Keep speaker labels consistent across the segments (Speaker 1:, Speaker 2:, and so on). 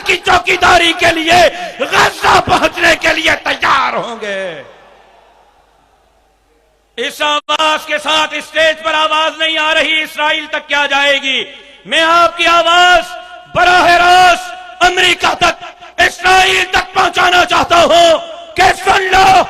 Speaker 1: کی چوکیداری کے لیے غزہ پہنچنے کے لیے تیار ہوں گے۔ اس آواز کے ساتھ اسٹیج پر آواز نہیں آ رہی، اسرائیل تک کیا جائے گی؟ میں آپ کی آواز براہ راست امریکہ تک، اسرائیل تک پہنچانا چاہتا ہوں کہ سن لو،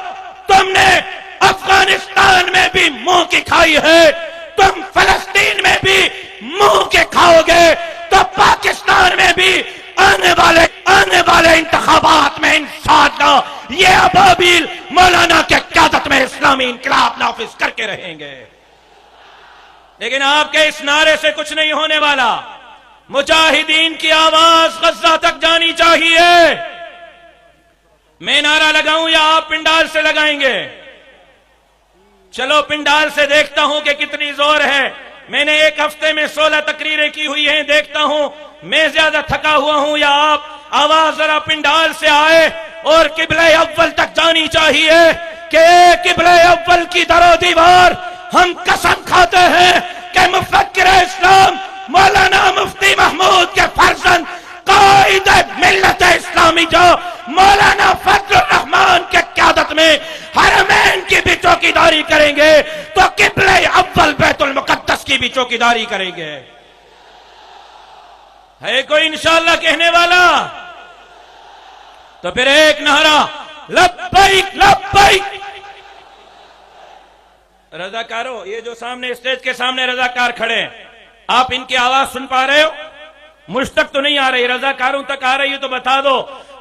Speaker 1: تم نے افغانستان میں بھی منہ کی کھائی ہے، تم فلسطین میں بھی منہ کے کھاؤ گے، تو پاکستان میں بھی آنے والے انتخابات میں انشاءاللہ یہ ابابیل مولانا کے قیادت میں اسلامی انقلاب نافذ کر کے رہیں گے۔ لیکن آپ کے اس نعرے سے کچھ نہیں ہونے والا۔ مجاہدین کی آواز غزہ تک جانی چاہیے۔ میں نعرہ لگاؤں یا آپ پنڈال سے لگائیں گے؟ چلو پنڈال سے دیکھتا ہوں کہ کتنی زور ہے۔ میں نے ایک ہفتے میں 16 تقریریں کی ہوئی ہیں، دیکھتا ہوں میں زیادہ تھکا ہوا ہوں یا آپ۔ آواز ذرا پنڈال سے آئے اور قبلہ اول تک جانی چاہیے کہ قبلہ اول کی در و دیوار ہم قسم کھاتے ہیں کہ مفکر اسلام مولانا مفتی محمود کے فرزند قائد ملت اسلامی جو مولانا فضل الرحمان کے قیادت میں حرمین کی بھی چوکیداری کریں گے تو قبلہ اول بیت المقدس کی بھی چوکیداری کریں گے۔ ہے کوئی انشاءاللہ کہنے والا؟ تو پھر ایک نعرہ لبیک لبیک۔ رضاکاروں، یہ جو سامنے اسٹیج کے سامنے رضاکار کھڑے ہیں، آپ ان کی آواز سن پا رہے ہو؟ مجھ تک تو نہیں آ رہی، رضاکاروں تک آ رہی ہے تو بتا دو۔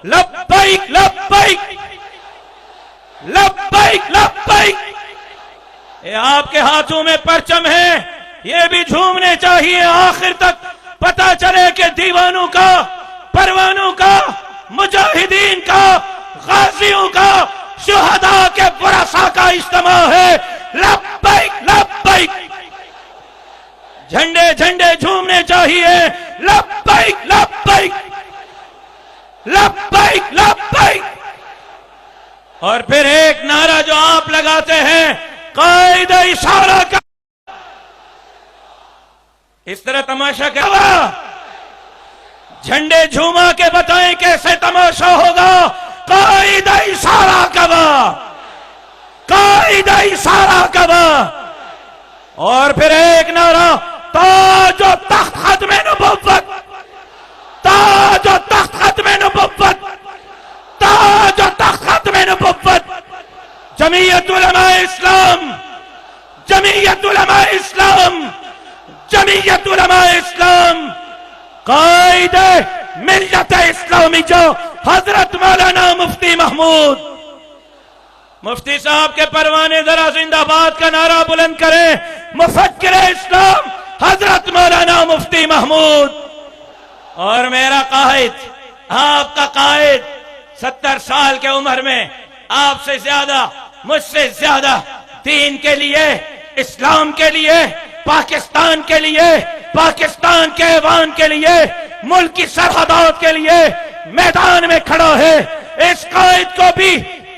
Speaker 1: لبیک لبیک لبیک لبیک۔ یہ آپ کے ہاتھوں میں پرچم ہے، یہ بھی جھومنے چاہیے آخر تک، پتا چلے کہ دیوانوں کا، پروانوں کا، مجاہدین کا، غازیوں کا، شہداء کے ورثاء کا اجتماع ہے۔ لبیک لبیک۔ جھنڈے جھنڈے جھومنے چاہیے۔ لبیک لبیک لبیک لبیک۔ اور پھر ایک نعرہ جو آپ لگاتے ہیں، قائد اشارہ کا، اس طرح تماشا کیا؟ جھنڈے جھوما کے بتائیں کیسے تماشا ہوگا؟ قائد اشارہ کا، قائد اشارہ کا۔ اور پھر ایک نعرہ، تاج و تخت ختم نبوت، تاج و تخت ختم نبوت، تاج و تخت ختم نبوت۔ جمعیت علماء اسلام، جمعیت علماء اسلام، جمعیت علماء اسلام، قائد ملت اسلامی جو حضرت مولانا مفتی محمود۔ مفتی صاحب کے پروانے ذرا زندہ باد کا نعرہ بلند کریں۔ مفکر اسلام حضرت مولانا مفتی محمود۔ اور میرا قائد، آپ کا قائد، 70 سال کے عمر میں آپ سے زیادہ، مجھ سے زیادہ دین کے لیے، اسلام کے لیے، پاکستان کے لیے، پاکستان کے ایوان کے لیے، ملک کی سرحدات کے لیے میدان میں کھڑا ہے۔ اس قائد کو بھی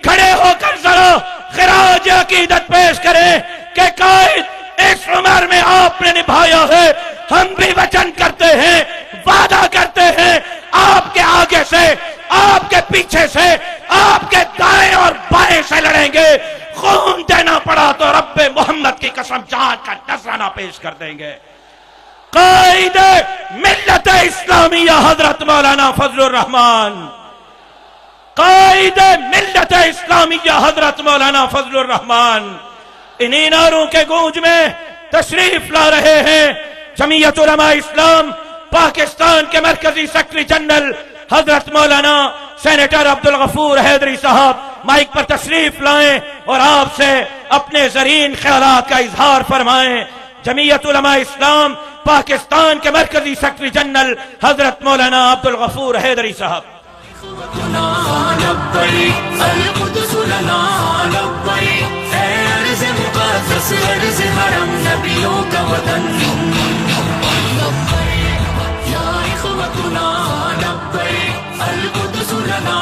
Speaker 1: کھڑے ہو کر ذرا خراج عقیدت پیش کریں کہ قائد، اس عمر میں آپ نے نبھایا ہے، ہم بھی وچن کرتے ہیں، وعدہ کرتے ہیں، آپ کے آگے سے، آپ کے پیچھے سے، آپ کے دائیں اور بائیں سے لڑیں گے۔ خون دینا پڑا تو رب محمد کی قسم جان کا نذرانہ پیش کر دیں گے۔ قائد ملت اسلامیہ حضرت مولانا فضل الرحمان، قائد ملت اسلامیہ حضرت مولانا فضل الرحمان انہی نعروں کے گونج میں تشریف لا رہے ہیں۔ جمعیت علماء اسلام پاکستان کے مرکزی سیکرٹری جنرل حضرت مولانا سینیٹر عبدالغفور حیدری صاحب مائک پر تشریف لائیں اور آپ سے اپنے زرین خیالات کا اظہار فرمائیں۔ جمعیت علماء اسلام پاکستان کے مرکزی سیکرٹری جنرل حضرت مولانا عبدالغفور حیدری صاحب۔
Speaker 2: القدس لنا لبیک، اے ارض مقدس، ارض حرم نبیوں کا وطن، لبیک یا اخوتنا لبیک، القدس لنا